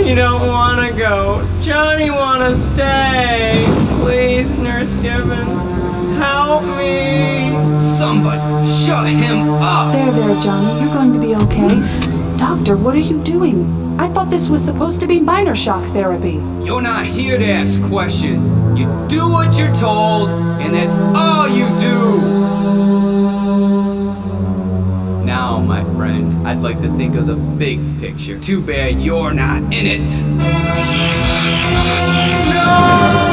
He don't wanna go. Johnny wanna stay. Please, Nurse Gibbons, help me. Somebody, shut him up! There, Johnny. You're going to be okay. Doctor, what are you doing? I thought this was supposed to be minor shock therapy. You're not here to ask questions. You do what you're told, and that's all you do! Now, my friend, I'd like to think of the big picture. Too bad you're not in it. No!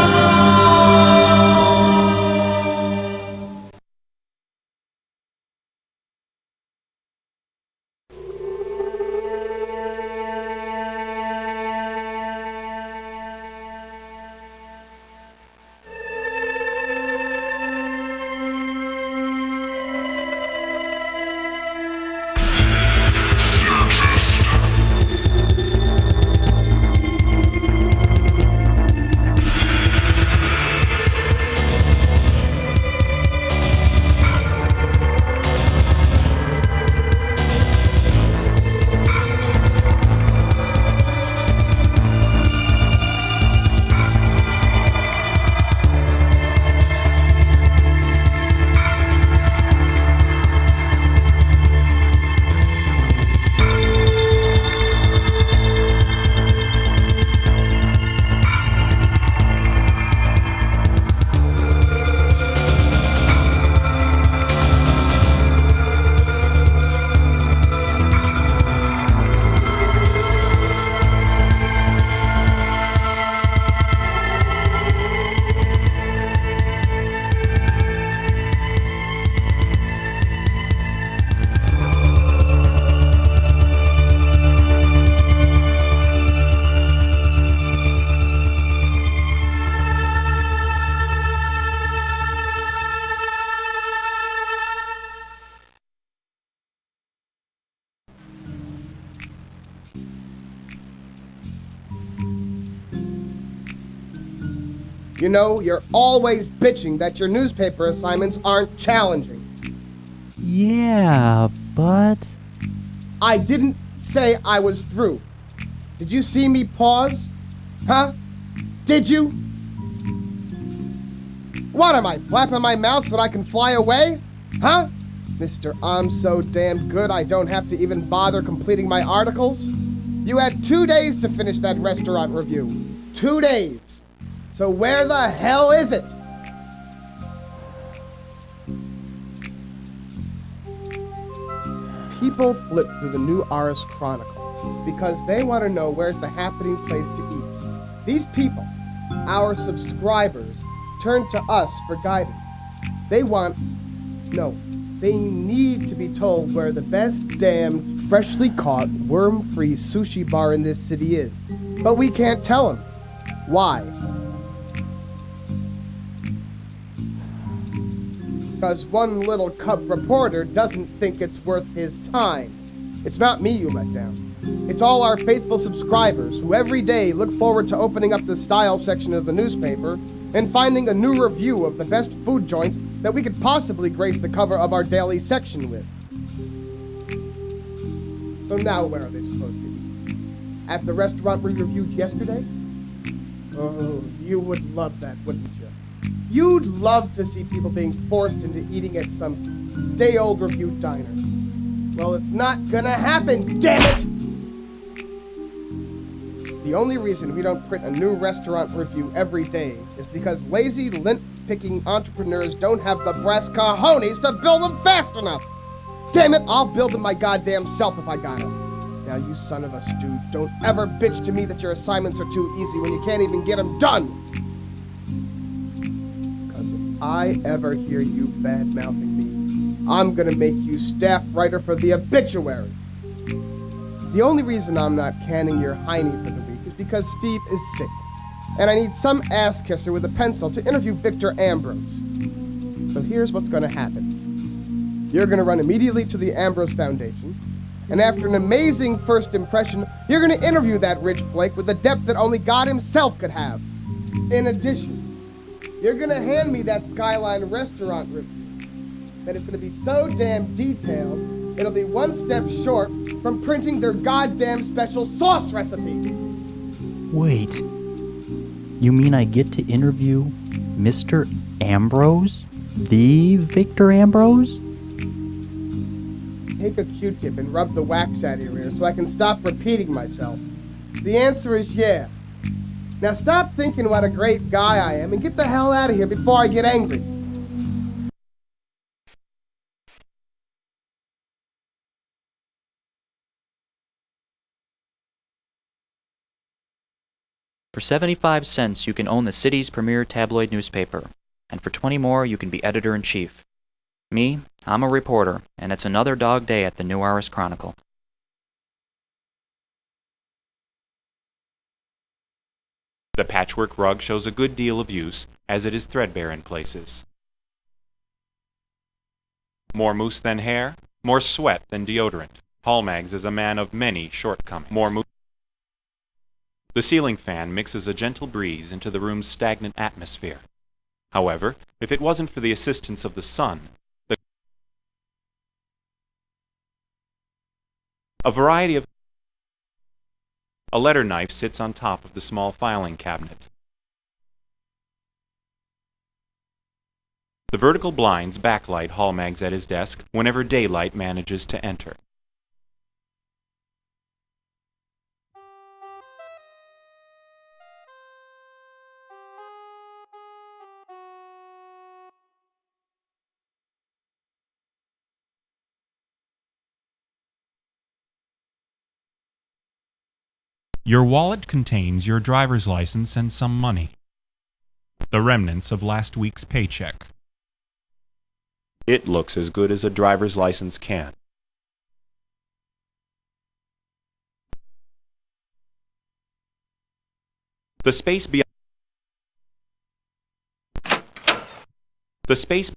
You know, you're always bitching that your newspaper assignments aren't challenging. Yeah, but... I didn't say I was through. Did you see me pause? Huh? Did you? What am I, flapping my mouth so that I can fly away? Huh? Mr. I'm so damn good I don't have to even bother completing my articles? You had 2 days to finish that restaurant review. 2 days. So where the hell is it? People flip through the new Aris Chronicle because they want to know where's the happening place to eat. These people, our subscribers, turn to us for guidance. They need to be told where the best damn freshly caught worm-free sushi bar in this city is. But we can't tell them. Why? Because one little cub reporter doesn't think it's worth his time. It's not me you let down. It's all our faithful subscribers who every day look forward to opening up the style section of the newspaper and finding a new review of the best food joint that we could possibly grace the cover of our daily section with. So now where are they supposed to eat? At the restaurant we reviewed yesterday? Oh, you would love that, wouldn't you? You'd love to see people being forced into eating at some day-old review diner. Well, it's not gonna happen, damn it! The only reason we don't print a new restaurant review every day is because lazy, lint-picking entrepreneurs don't have the brass cojones to build them fast enough! Damn it, I'll build them my goddamn self if I gotta. Now, you son of a stooge, don't ever bitch to me that your assignments are too easy when you can't even get them done! I ever hear you bad-mouthing me, I'm gonna make you staff writer for the obituary. The only reason I'm not canning your hiney for the week is because Steve is sick, and I need some ass-kisser with a pencil to interview Victor Ambrose. So here's what's gonna happen. You're gonna run immediately to the Ambrose Foundation, and after an amazing first impression, you're gonna interview that rich flake with the depth that only God himself could have. In addition, you're gonna hand me that Skyline restaurant review. That it's gonna be so damn detailed, it'll be one step short from printing their goddamn special sauce recipe. Wait. You mean I get to interview Mr. Ambrose? The Victor Ambrose? Take a Q-tip and rub the wax out of your ear so I can stop repeating myself. The answer is yeah. Now stop thinking what a great guy I am and get the hell out of here before I get angry. For 75 cents, you can own the city's premier tabloid newspaper, and for 20 more, you can be editor-in-chief. Me, I'm a reporter, and it's another dog day at the New Aris Chronicle. The patchwork rug shows a good deal of use, as it is threadbare in places. More mousse than hair, more sweat than deodorant. Hallmags is a man of many shortcomings. More mousse. The ceiling fan mixes a gentle breeze into the room's stagnant atmosphere. However, if it wasn't for the assistance of the sun, a variety of a letter knife sits on top of the small filing cabinet. The vertical blinds backlight Hallmags at his desk whenever daylight manages to enter. Your wallet contains your driver's license and some money. The remnants of last week's paycheck. It looks as good as a driver's license can. The space beyond the space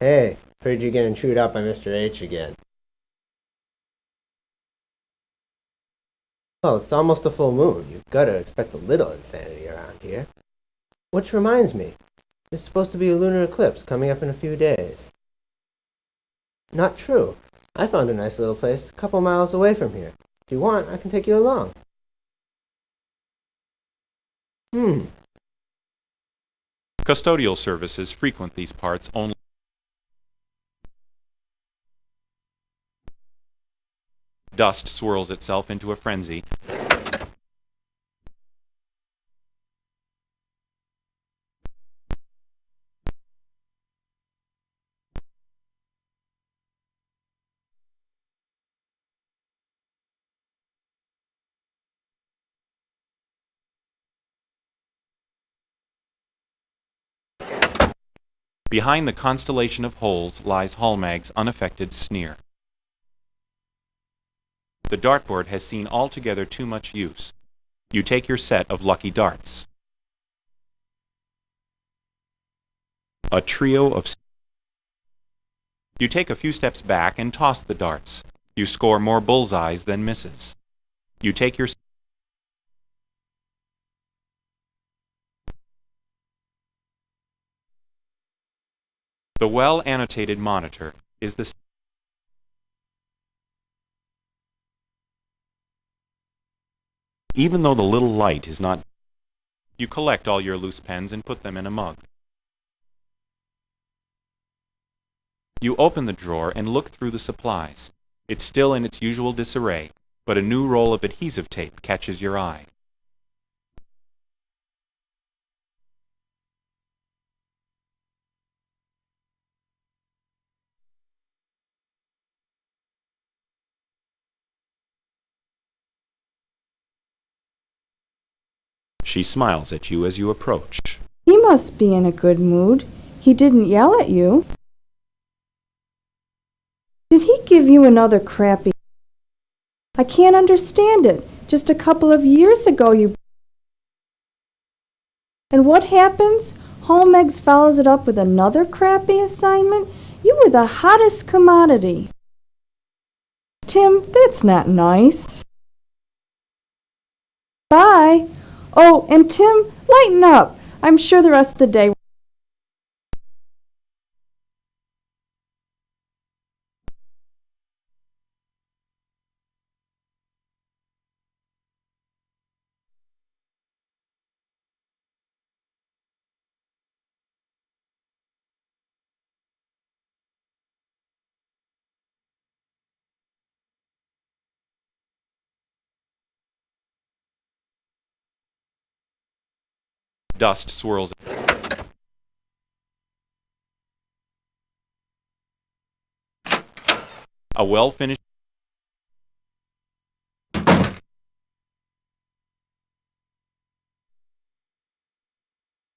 Hey, heard you getting chewed out by Mr. H again. Well, it's almost a full moon. You've got to expect a little insanity around here. Which reminds me, there's supposed to be a lunar eclipse coming up in a few days. Not true. I found a nice little place a couple miles away from here. If you want, I can take you along. Custodial services frequent these parts only. Dust swirls itself into a frenzy. Behind the constellation of holes lies Hallmag's unaffected sneer. The dartboard has seen altogether too much use. You take your set of lucky darts. A trio of... You take a few steps back and toss the darts. You score more bullseyes than misses. You take your... The well-annotated monitor is the... Even though the little light is not... You collect all your loose pens and put them in a mug. You open the drawer and look through the supplies. It's still in its usual disarray, but a new roll of adhesive tape catches your eye. She smiles at you as you approach. He must be in a good mood. He didn't yell at you. Did he give you another crappy... I can't understand it. Just a couple of years ago you... And what happens? Hallmegs follows it up with another crappy assignment? You were the hottest commodity. Tim, that's not nice. Bye. Oh, and Tim, lighten up. I'm sure the rest of the day Dust swirls. A well-finished.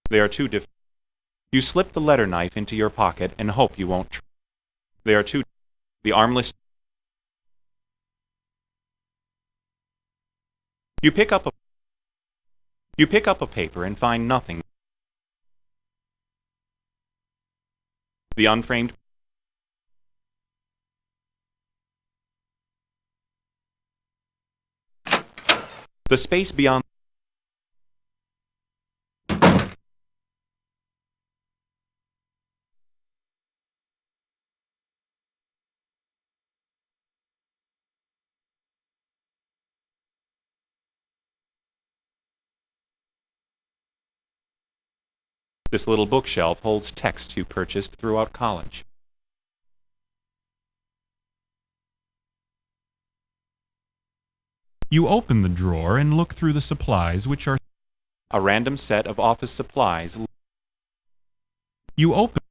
They are too different. You slip the letter knife into your pocket and hope you won't. They are too. The armless. You pick up a paper and find nothing. The unframed. The space beyond. This little bookshelf holds texts you purchased throughout college. You open the drawer and look through the supplies, which are a random set of office supplies. You open,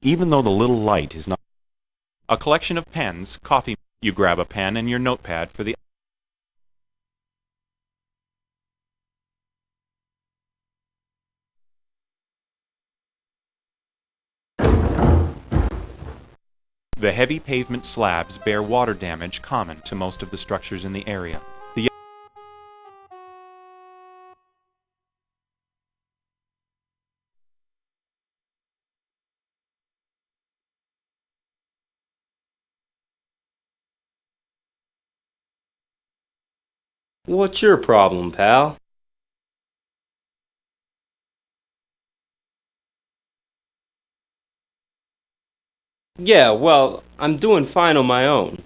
even though the little light is not. A collection of pens, coffee. You grab a pen and your notepad for the. The heavy pavement slabs bear water damage common to most of the structures in the area. What's your problem, pal? Yeah, well, I'm doing fine on my own.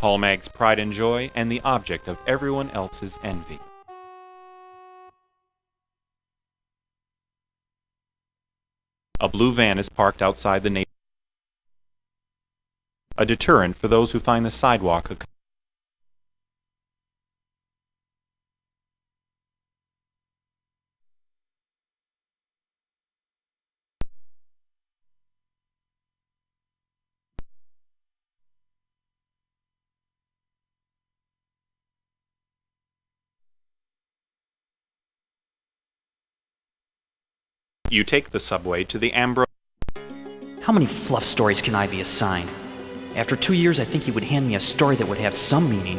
Hallmag's pride and joy, and the object of everyone else's envy. A blue van is parked outside the neighborhood. A deterrent for those who find the sidewalk. You take the subway to the Ambrose. How many fluff stories can I be assigned? After 2 years, I think he would hand me a story that would have some meaning,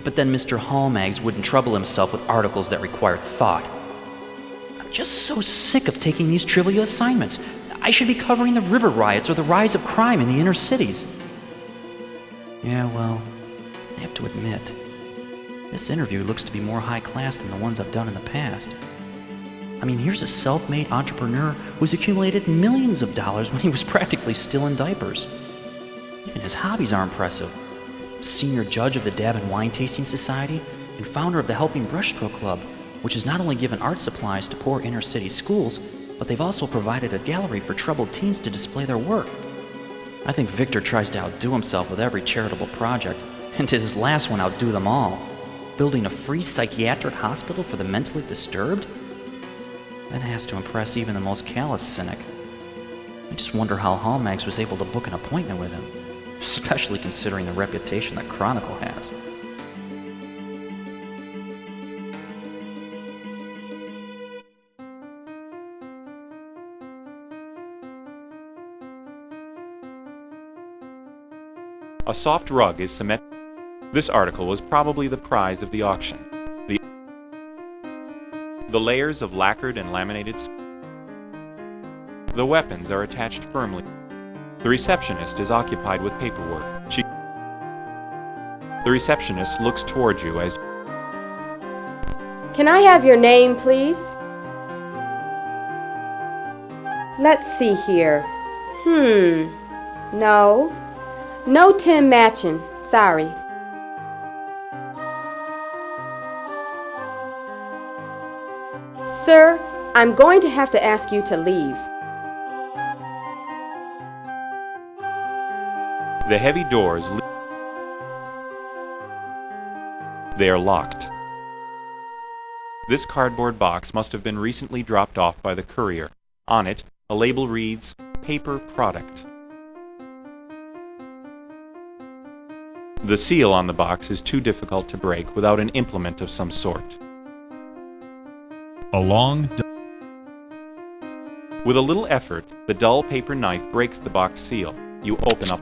but then Mr. Hallmags wouldn't trouble himself with articles that required thought. I'm just so sick of taking these trivial assignments. I should be covering the river riots or the rise of crime in the inner cities. Yeah, well, I have to admit, this interview looks to be more high class than the ones I've done in the past. I mean, here's a self-made entrepreneur who's accumulated millions of dollars when he was practically still in diapers. Even his hobbies are impressive. Senior judge of the Dab and Wine Tasting Society and founder of the Helping Brushstroke Club, which has not only given art supplies to poor inner-city schools, but they've also provided a gallery for troubled teens to display their work. I think Victor tries to outdo himself with every charitable project, and to his last one outdo them all. Building a free psychiatric hospital for the mentally disturbed? That has to impress even the most callous cynic. I just wonder how Hallmags was able to book an appointment with him, especially considering the reputation that Chronicle has. A soft rug is cement. This article was probably the prize of the auction. The layers of lacquered and laminated. The weapons are attached firmly. The receptionist is occupied with paperwork. The receptionist looks toward you as. Can I have your name, please? Let's see here. No. No Tim Matchin. Sorry. Sir, I'm going to have to ask you to leave. The heavy doors. They are locked. This cardboard box must have been recently dropped off by the courier. On it, a label reads, "Paper Product." The seal on the box is too difficult to break without an implement of some sort. With a little effort, the dull paper knife breaks the box seal. You open up.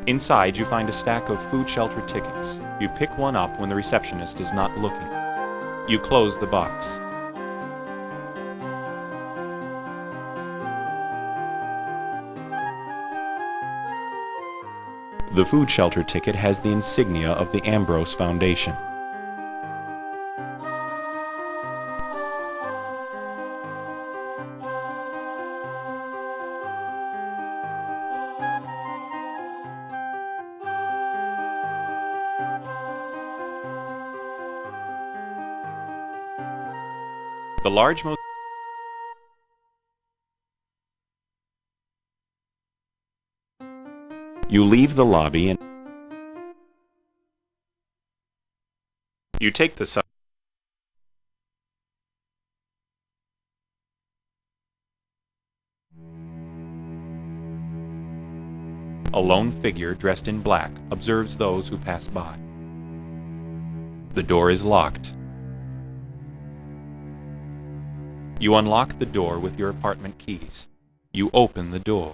Inside, you find a stack of food shelter tickets. You pick one up when the receptionist is not looking. You close the box. The food shelter ticket has the insignia of the Ambrose Foundation. The large You leave the lobby and you take the sub. A lone figure dressed in black observes those who pass by. The door is locked. You unlock the door with your apartment keys. You open the door.